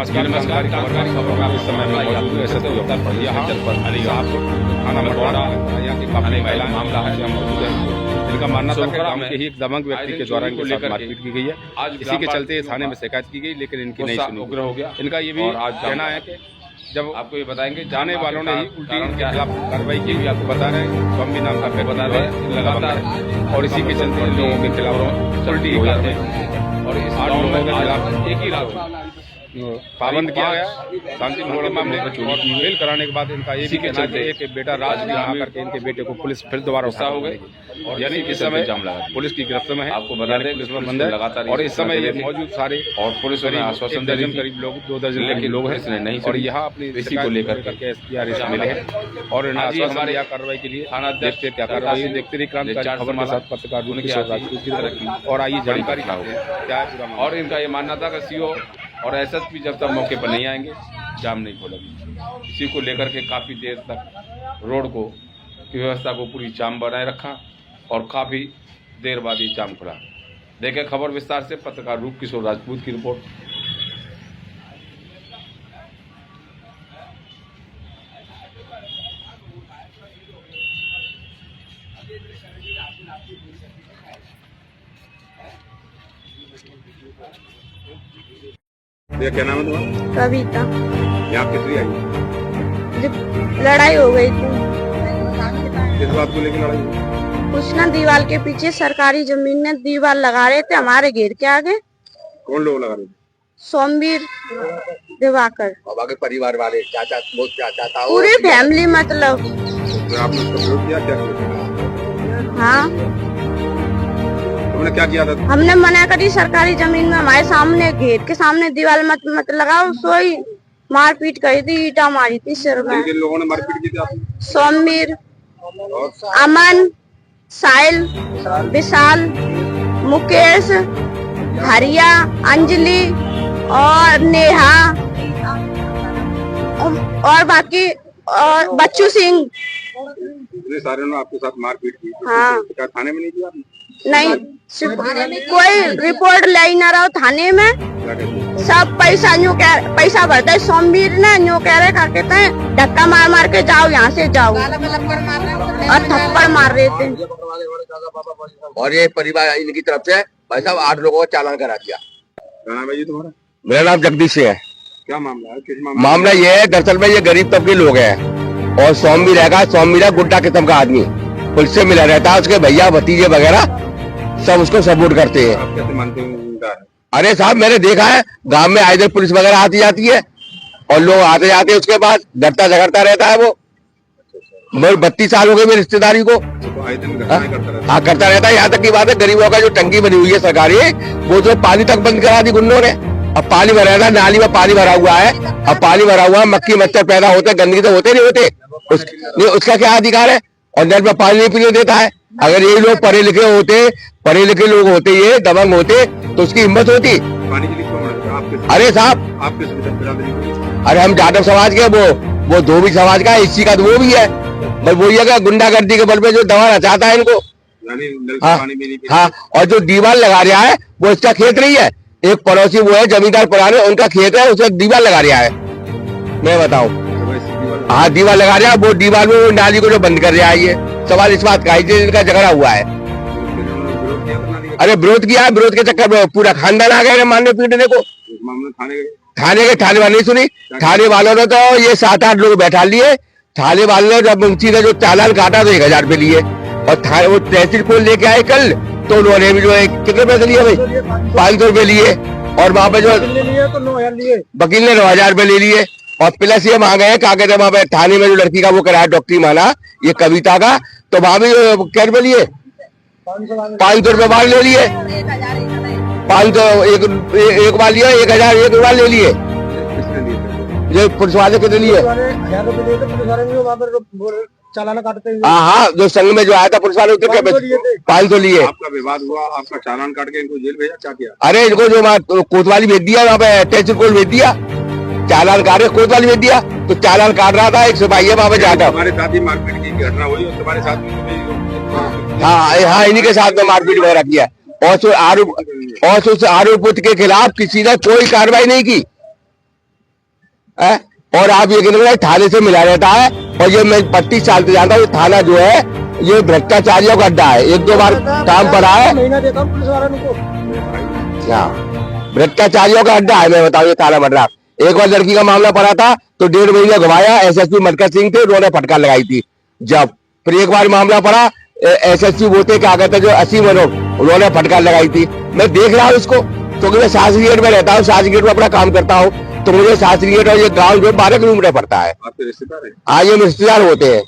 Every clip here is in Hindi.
नमस्कार नमस्कार खबर में इस समय थाना मटवाड़ा यहाँ की काफी महिला मामला है मौजूद है। इनका मानना था कि गांव के ही एक दबंग व्यक्ति के द्वारा इनको लेकर मारपीट की गई है। इसी के चलते थाने में शिकायत की गई, लेकिन इनकी नहीं सुनी। उग्र हो गया। इनका ये भी कहना है कि जब आपको ये बताएंगे जाने वालों ने ही उल्टी इनके खिलाफ कार्रवाई की भी, आपको बता रहे हैं स्वामी नाम का बता रहे हैं लगातार, और इसी के चलते इन लोगों के खिलाफ उल्टी हो जाते हैं और इस 8 लोगों के खिलाफ एक ही रात पाबंद किया गया। शांति मामले में चोरी मेल कराने के बाद इनका ये भी कहना है कि बेटा राज भी आ करके इनके बेटे को पुलिस फिर दोबारा उठा हो गई, और यानी इस समय पुलिस की गिरफ्त में है। आपको बता दें पुलिस में बंद है लगातार, और इस समय ये मौजूद सारे और पुलिस ने आश्वासन दर्जन करीब लोग 2 दर्जन लोग हैं इसने नहीं, और यहाँ अपनी इसी को लेकर करके SPR मिले हैं और हमारे यहाँ कार्रवाई के लिए थाना अध्यक्ष क्या कार्रवाई देखते रही। क्रांतिकारी खबर के साथ पत्रकार राजपूत की तरफ और आइए जानकारी क्या है पूरा। और इनका ये मानना था कि CO और SSP जब तक मौके पर नहीं आएंगे जाम नहीं खोलेंगे। इसी को लेकर के काफ़ी देर तक रोड को की व्यवस्था को पूरी जाम बनाए रखा और काफ़ी देर बाद ये जाम खुला। देखें खबर विस्तार से, पत्रकार रूप किशोर राजपूत की रिपोर्ट। क्या नाम है तुम्हारा? कविता। यहाँ किस लिए आई? जब लड़ाई हो गई थी। किस बात को लेकर लड़ाई हुई? कुछ ना दीवार के पीछे सरकारी जमीन में दीवार लगा रहे थे हमारे घेर के आगे। कौन लोग लगा रहे थे? सोमवीर दिवाकर, बाबा के परिवार वाले, चाचा चाचा पूरी फैमिली मतलब। तो आपने उसका विरोध किया? क्या किया? हाँ, तुमने क्या किया था? हमने मना करी सरकारी जमीन में हमारे सामने घेर के सामने दीवार मत लगाओ। सोई मारपीट करी थी, ईटा मारी थी सिर में। किन लोगों ने मारपीट की थी आपने? सोमवीर, अमन, साहिल, विशाल, मुकेश, हरिया, अंजलि और नेहा और बाकी और बच्चू सिंह। इतने सारे ने आपके साथ मारपीट की? हाँ। क्या थाने में नहीं किया आपने? नहीं, कोई रिपोर्ट ले ही ना रहा थाने में। क्या कहते हैं? सब पैसा भरते। सोमवीर ने न्यू कह रहे क्या कहते हैं, धक्का मार मार के जाओ यहाँ से जाओ, और थप्पड़ मार रहे थे। और ये परिवार इनकी तरफ से भाई साहब 8 लोगों का चालान करा दिया। क्या नाम है जी तुम्हारा? मेरा नाम जगदीश सिंह है। क्या मामला है? किस मामला ये है, दरअसल में ये गरीब तबके लोग हैं और सोमवीर है, सोमवीर गुड्डा किस्म का आदमी, पुलिस से मिला रहता है। उसके भैया भतीजे वगैरह सब उसको सपोर्ट करते हैं। आप कैसे मानते हैं? अरे साहब मैंने देखा है गांव में आए दिन पुलिस वगैरह आती जाती है और लोग आते जाते हैं, उसके बाद डरता झगड़ता रहता है। वो 32 साल हो गए मेरी रिश्तेदारी को। हाँ करता रहता है। यहाँ तक की बात है गरीबों का जो टंकी बनी हुई है सरकारी, वो जो पानी तक बंद करा दी गुंडों ने। अब पानी भरा था, नाली में पानी भरा हुआ है, अब पानी भरा हुआ है, मक्खी मच्छर पैदा होते, गंदगी तो होते नहीं होते, उसका क्या अधिकार है? और नल में पानी नहीं पीने देता है। अगर ये लोग पढ़े लिखे लोग होते, ये दबंग होते, तो उसकी हिम्मत होती। पानी के लिए क्यों? अरे साहब आपके अरे हम जाटव समाज के, वो धोबी समाज का, इसी का वो भी है। बस वही है गुंडागर्दी के बल पे जो दवा नचाता है इनको। हाँ, और जो दीवार लगा रहा है वो इसका खेत नहीं है। एक पड़ोसी वो है जमींदार पुराने, उनका खेत है, उसमें दीवार लगा रहा है। मैं बताऊं, हाँ दीवार लगा रहा है। वो दीवार में वो नाली को जो बंद कर रहा है, ये सवाल इस बात का है, इनका झगड़ा हुआ है। अरे विरोध किया है, विरोध के चक्कर में पूरा खानदान आ गया मारने पीटने को। थाने वाले नहीं सुनी। थाने वालों ने तो ये 7-8 लोग बैठा लिए। थाने वालों ने जब मुंशी ने जो चालान काटा तो 1000 रुपए लिए, और वो तहसील को लेके आए कल, तो उन्होंने भी जो है कितने पैसे लिए भाई? 500 रुपए लिए, और वहाँ पे जो वकील ने 9000 रुपए ले लिए, और प्लस ये मांगे हैं क्या कहते हैं वहाँ पे थाने में जो लड़की का वो कराया डॉक्टरी माना, ये कविता का, तो वहाँ भी क्या रुपए लिए? 500 रुपए बार ले लिए। 500 एक बार लिया, 1000 एक बार ले लिए। जो पुलिस वाले कितने लिए? हाँ, जो संघ में जो आया था पुलिस वाले उतने 500 लिए। आपका विवाद हुआ, आपका चालान काट के इनको जेल भेजा, क्या किया? अरे इनको जो कोतवाली भेज दिया, वहाँ पे तहसील कोर्ट भेज दिया। चालान काट कोतवाली भेज दिया, तो चालान काट रहा था एक सिपाही है वहाँ पे जाता। हमारे साथ ही मारपीट की घटना हुई और तुम्हारे साथ हाँ, इन्हीं के साथ में मारपीट वगैरह किया, और उस आरोप के खिलाफ किसी ने कोई कार्रवाई नहीं की। है? और आप ये कहते थाने से मिला रहता है। और ये मैं 25 साल से जानता हूँ, थाना जो है ये भ्रष्टाचारियों का अड्डा है। 1-2 बार काम पड़ा है, महीना देता हूँ पुलिस वालों को। क्या भ्रष्टाचारियों का अड्डा है, मैं बताऊँ ये थाना मद्रास। एक बार लड़की का मामला पड़ा था तो 1.5 महीने घुमाया, एसएसपी मटकर सिंह थे, उन्होंने फटकार लगाई थी। जब फिर एक बार मामला पड़ा एसएसपी वो थे क्या कहते जो 80 मनोज, उन्होंने फटकार लगाई थी। मैं देख रहा हूँ इसको, क्योंकि मैं शास्त्री गेट में रहता हूँ, शास्त्री गेट में अपना काम करता हूँ, तो मुझे शास्त्री गेट और ये गाँव जो 12 किलोमीटर पड़ता है। आपके रिश्तेदार हैं? हाँ, ये रिश्तेदार होते हैं।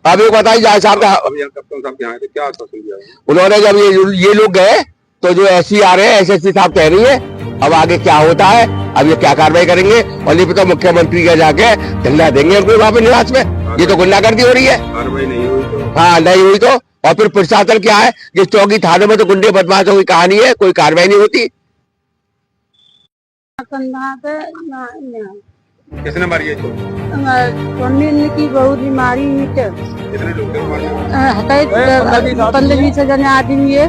अब एक बताइए जाए साहब का, अभी यहाँ कप्तान साहब के यहाँ आए थे, क्या आश्वासन दिया उन्होंने जब ये लोग गए तो जो एससी आ रहे हैं, एसएसपी साहब कह रही है अब आगे क्या होता है, अब ये क्या कार्रवाई करेंगे, और नहीं तो मुख्यमंत्री का जाके धरना देंगे उनको वहाँ पे निवास में। ये तो गुंडागर्दी हो रही है। कार्रवाई नहीं हुई तो? हाँ, नहीं हुई तो। और फिर प्रशासन क्या है, जिस चौकी थाने में तो गुंडे बदमाशों की कहानी है, कोई कार्रवाई नहीं होती। किसने मारी है? की बहुत बीमारी कितने लोग थे? 15-20 जने आदमी है,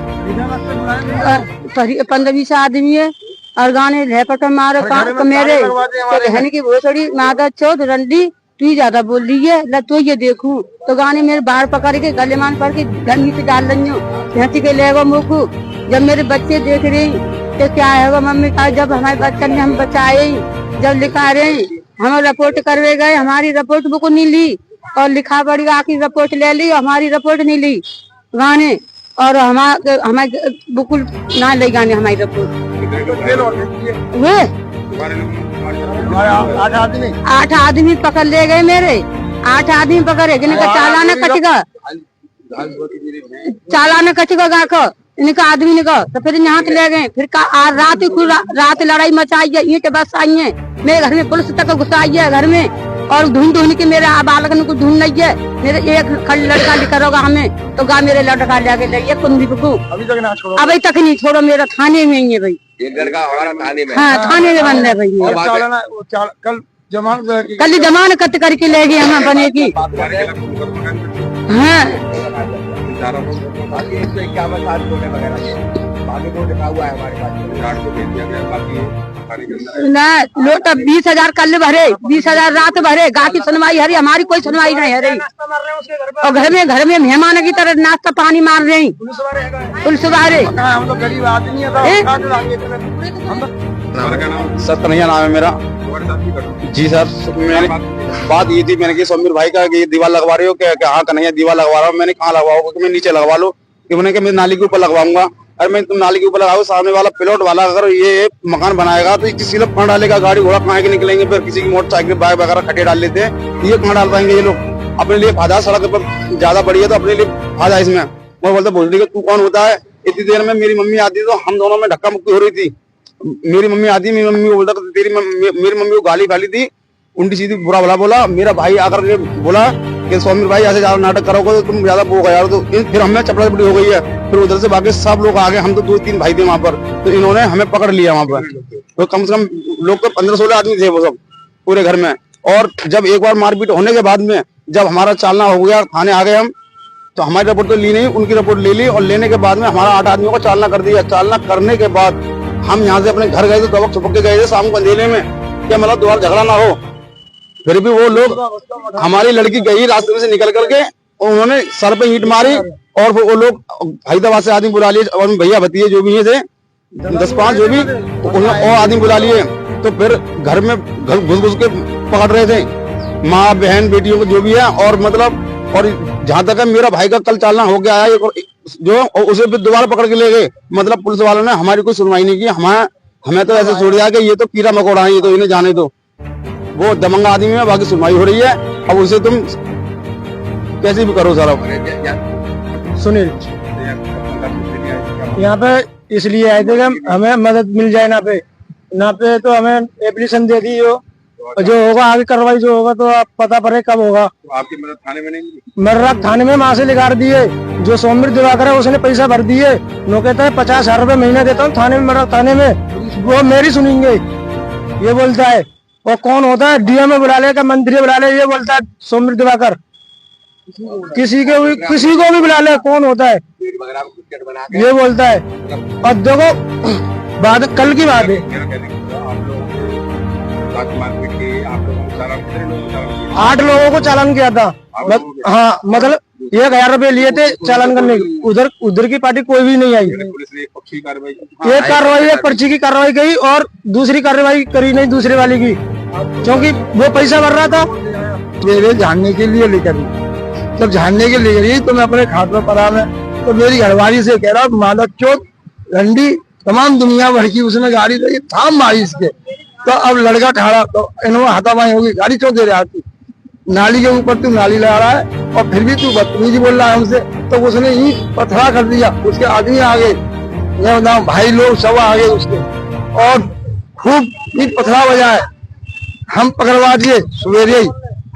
15-20 आदमी है। और गाने झपट मारो मेरे बहन की भोसड़ी मादा चौथ रंडी तू ही ज्यादा बोल रही है ला तो ये देखूं तो गाने मेरे बाहर पकड़ के गले मान पड़ के धनी से डाल रही हूँ भैंसी के लेगो मुखू। जब मेरे बच्चे देख रहे तो क्या है मम्मी का, जब हमारे बच्चे ने हम बचाए, जब लिखा रहे हम रिपोर्ट करवे गए, हमारी रिपोर्ट बुक नहीं ली और लिखा पड़ी आखिर रिपोर्ट ले ली, हमारी रिपोर्ट नहीं ली गाने, और हमारे बिल्कुल ना ले गाने हमारी रिपोर्ट। वे 8 आदमी पकड़ ले गए मेरे, 8 आदमी पकड़े इनका चालाना कटेगा, चालाना कटेगा गा को इनका आदमी ने कहा तो फिर यहाँ ले गए। फिर रात लड़ाई मचाई है, ईंट बस आई है, मेरे घर में पुलिस तक घुसाई है घर में, और ढूंढ के मेरे बालक को ढूंढ नहीं है। मेरे एक लड़का लिखा होगा हमें तो गा मेरे लड़का लेके ले गया कुंदी को। अभी तक नहीं छोड़ो, मेरा थाने में ही है भाई, एक लड़का हमारा थाने में। हाँ, थाने में बन रहा है भाई। कल जमानत करके ले गए हम बने की। हाँ, ना लोटा 20,000 कल भरे, 20,000 रात भरे, गा की सुनवाई हरी, हमारी कोई सुनवाई नहीं है रही। और घर में मेहमान की तरह नाश्ता पानी मार रहे पुलिस वाले। हम तो गरीब आदमी है। सर कन्हैया नाम है मेरा। जी सर, मैंने बात ये थी, मैंने कि समीर भाई का ये दीवार लगवा रहे हो क्या? हाँ कन्हैया दीवार लगवा रहा हूँ। मैंने कहाँ लगवाओ? क्योंकि मैं नीचे लगवा लो, कि मैंने मैं नाली के ऊपर लगवाऊंगा। अरे मैं तुम नाली के ऊपर लगाओ, सामने वाला प्लॉट वाला अगर ये मकान बनाएगा तो किसी लोग कहाँ डालेगा? गाड़ी घोड़ा कहाँ के निकलेंगे? फिर किसी की मोटरसाइकिल बाइक वगैरह खड्डे डाल लेते हैं, ये कहाँ डाल पाएंगे ये लोग? अपने लिए फायदा, सड़क पर ज्यादा बड़ी है तो अपने लिए फायदा इसमें। मैं बोलता भोसड़ी का तू कौन होता है? इतनी देर में मेरी मम्मी आती तो हम दोनों में धक्का मुक्की हो रही थी। मेरी मम्मी आती, मेरी मम्मी को बोलता मेरी मम्मी को गाली गाली थी, उल्टी सीधी बुरा भला बोला। मेरा भाई आकर ये बोला कि समीर भाई ऐसे ज्यादा नाटक करोगे तो तुम ज्यादा वो यार, तो फिर हमें चपड़ा चपड़ी हो गई है। फिर उधर से बाकी सब लोग आ गए, हम तो 2-3 भाई थे वहां पर, तो इन्होंने हमें पकड़ लिया वहां पर। तो कम से कम लोग तो 15-16 आदमी थे वो सब पूरे घर में। और जब एक बार मारपीट होने के बाद में जब हमारा चालना हो गया, थाने आ गए हम, तो हमारी रिपोर्ट तो ली नहीं, उनकी रिपोर्ट ले ली। और लेने के बाद में हमारा 8 आदमियों को चालना कर दिया। चालना करने के बाद हम यहाँ से अपने घर गए थे, दबक छुपक के गए थे शाम को अंधेरे में, क्या मतलब दोबारा झगड़ा ना हो। फिर भी वो लोग, हमारी लड़की गई रास्ते में से निकल करके, उन्होंने सर पे ईंट मारी। और वो लोग हैदराबाद से आदमी बुला लिए, और भैया भतीजे जो भी थे 10-5 जो भी, और आदमी बुला लिए। तो फिर घर में घुस के पकड़ रहे थे, माँ बहन बेटियों को जो भी है। और मतलब, और जहां तक है मेरा भाई का कल चालना हो गया है जो, और उसे फिर दोबारा पकड़ के ले गए। मतलब पुलिस वालों ने हमारी कोई सुनवाई नहीं की। हमें तो ऐसे छोड़ दिया कि ये तो कीड़ा मकोड़ा है, ये तो इन्हें जाने दो, वो दमंगा आदमी है, बाकी सुनवाई हो रही है। अब उसे तुम कैसे भी करो सारा। सुनील यहाँ पे इसलिए आए थे कि हमें मदद मिल जाए ना पे तो हमें एप्लीकेशन दे दी हो, जो होगा आगे कार्रवाई जो होगा तो आप पता पड़े कब होगा। आपकी मदद थाने में नहीं मिली? मर्रा थाने में वहां से लिखा दिए, जो सौम्य दिवाकर है उसने पैसा भर दिए। वो कहता है 50,000 रुपए महीना देता हूँ थाने में, मर्रा थाने में वो मेरी सुनेंगे ये बोलता है। और कौन होता है? डीएम में बुला लेगा, मंत्री बुला ले, ये बोलता है सौम्य दिवाकर। किसी को भी बुला ले, कौन होता है ये बोलता है। और देखो बात कल की बात है, साथ मारपीट की आप लोगों को चालान कितने लोगों को चालान किया? 8 लोगों को चालान किया था। हाँ मतलब 1000 रुपए लिए थे चालान करने के। उधर की पार्टी कोई भी नहीं आई। पुलिस ने एक पक्षी कार्रवाई की। एक कार्रवाई है, पर्ची की कार्रवाई गई और दूसरी कार्रवाई करी नहीं दूसरे वाली की, क्योंकि वो पैसा भर रहा था। मेरे जानने के लिए लेकर जब जानने के लिए गई तो मैं अपने खाट में पड़ा में, तो मेरी घरवाली से कह रहा मादक चोट रंडी तमाम दुनिया भर की उसने गाड़ी दी, थाम मारी इसके। तो अब लड़का ठाड़ा तो इनोवा हाथापाई होगी, गाड़ी क्यों दे रहा तू, नाली के ऊपर तू नाली लगा रहा है और फिर भी तू बदतमीजी बोल रहा है हमसे। तो उसने ही पथरा कर दिया, उसके आदमी आ गए, मैं बताऊं भाई लोग सब आ गए उसके और खूब ईट पथरा बजा है। हम पकड़वा दिए सवेरे ही,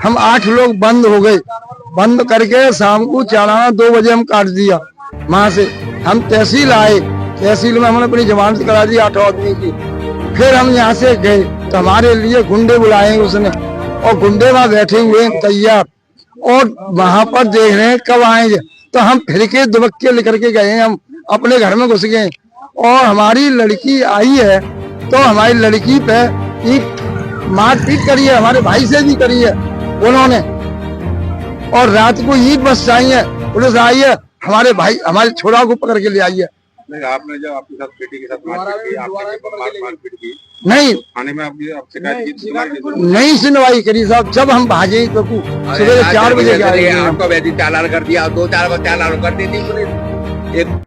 हम 8 लोग बंद हो गए। बंद करके शाम को चालाना 2 बजे हम काट दिया। वहां से हम तहसील आए, तहसील में हमने अपनी जमानत करा दी 8 आदमी की। फिर हम यहाँ से गए तो हमारे लिए गुंडे बुलाए उसने और गुंडे वहां बैठे हुए हैं तैयार और वहां पर देख रहे हैं कब आएंगे। तो हम फिर के दुबक्के लेकर के गए, हम अपने घर में घुस गए और हमारी लड़की आई है तो हमारी लड़की पे एक मारपीट करी है, हमारे भाई से भी करी है उन्होंने। और रात को ईद बस आई है, पुलिस आई है, हमारे भाई हमारे छोरा को पकड़ के ले आई है। नहीं, आपने जब आपके साथ बेटी के साथ मारपीट की, आपने मारपीट की नहीं थाने में आपकी आप शिकायत की, सुनवाई की? नहीं सुनवाई करी साहब। जब हम भागे तो सुबह 4 बजे आपको वैसे चालान कर दिया, 2-4 बार चालान कर देती पुलिस। एक